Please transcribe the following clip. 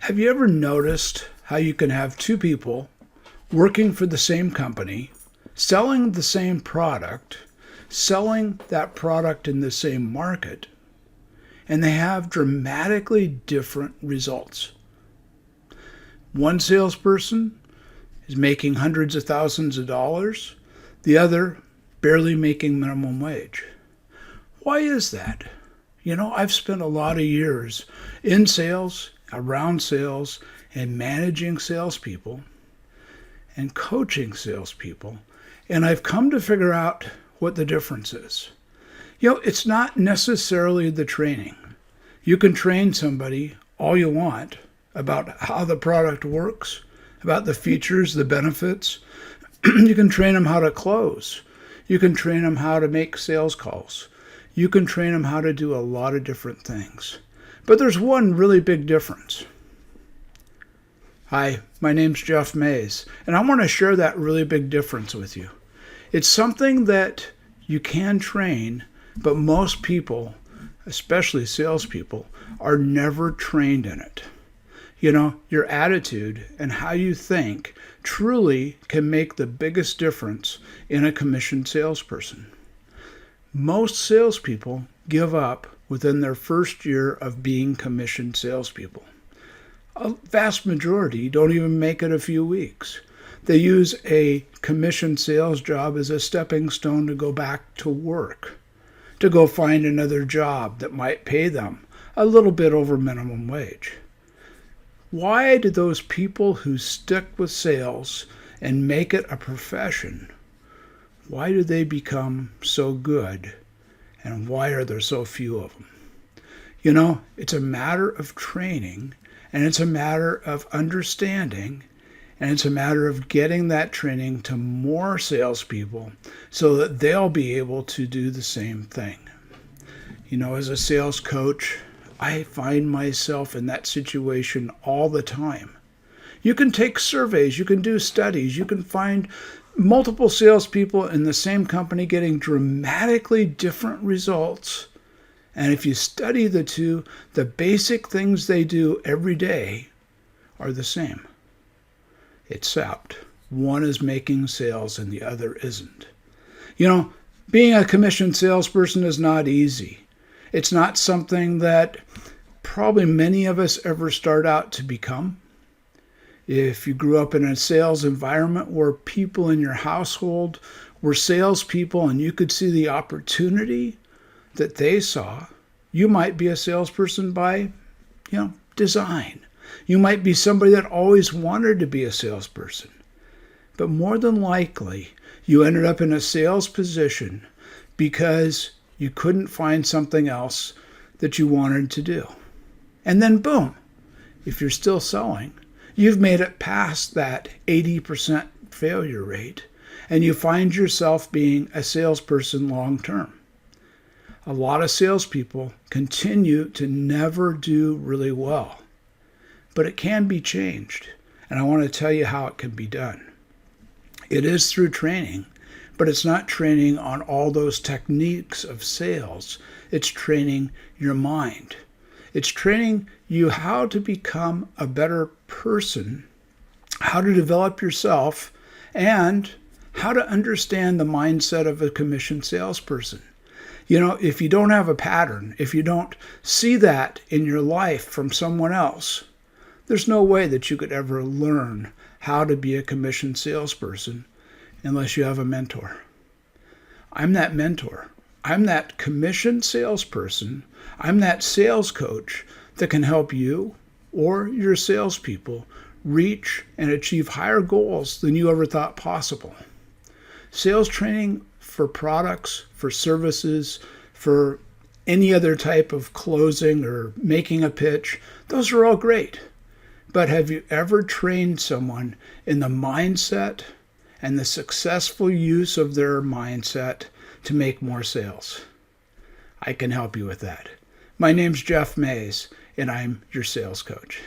Have you ever noticed how you can have two people working for the same company, selling the same product, selling that product in the same market, and they have dramatically different results? One salesperson is making hundreds of thousands of dollars, the other barely making minimum wage. Why is that? I've spent a lot of years in sales, around sales, and managing salespeople and coaching salespeople, and I've come to figure out what the difference is. It's not necessarily the training. You can train somebody all you want about how the product works, about the features, the benefits. You can train them how to close. You can train them how to make sales calls. You can train them how to do a lot of different things. But there's one really big difference. Hi, my name's Jeff Mays, and I want to share that really big difference with you. It's something that you can train, but most people, especially salespeople, are never trained in it. Your attitude and how you think truly can make the biggest difference in a commissioned salesperson. Most salespeople give up within their first year of being commissioned salespeople. A vast majority don't even make it a few weeks. They use a commissioned sales job as a stepping stone to go back to work, to go find another job that might pay them a little bit over minimum wage. Why do those people who stick with sales and make it a profession, why do they become so good? And why are there so few of them? It's a matter of training, and it's a matter of understanding, and it's a matter of getting that training to more salespeople so that they'll be able to do the same thing. As a sales coach, I find myself in that situation all the time. You can take surveys, you can do studies, you can find multiple salespeople in the same company getting dramatically different results. And if you study the two, the basic things they do every day are the same. Except one is making sales and the other isn't. Being a commissioned salesperson is not easy. It's not something that probably many of us ever start out to become. If you grew up in a sales environment where people in your household were salespeople and you could see the opportunity that they saw, you might be a salesperson by, design. You might be somebody that always wanted to be a salesperson. But more than likely, you ended up in a sales position because you couldn't find something else that you wanted to do. And then boom, if you're still selling, you've made it past that 80% failure rate, and you find yourself being a salesperson long term. A lot of salespeople continue to never do really well, but it can be changed, and I want to tell you how it can be done. It is through training, but it's not training on all those techniques of sales. It's training your mind. It's training you how to become a better person, how to develop yourself, and how to understand the mindset of a commissioned salesperson. If you don't have a pattern, if you don't see that in your life from someone else, there's no way that you could ever learn how to be a commissioned salesperson unless you have a mentor. I'm that mentor. I'm that commissioned salesperson. I'm that sales coach that can help you or your salespeople reach and achieve higher goals than you ever thought possible. Sales training for products, for services, for any other type of closing or making a pitch, those are all great. But have you ever trained someone in the mindset and the successful use of their mindset to make more sales? I can help you with that. My name's Jeff Mays, and I'm your sales coach.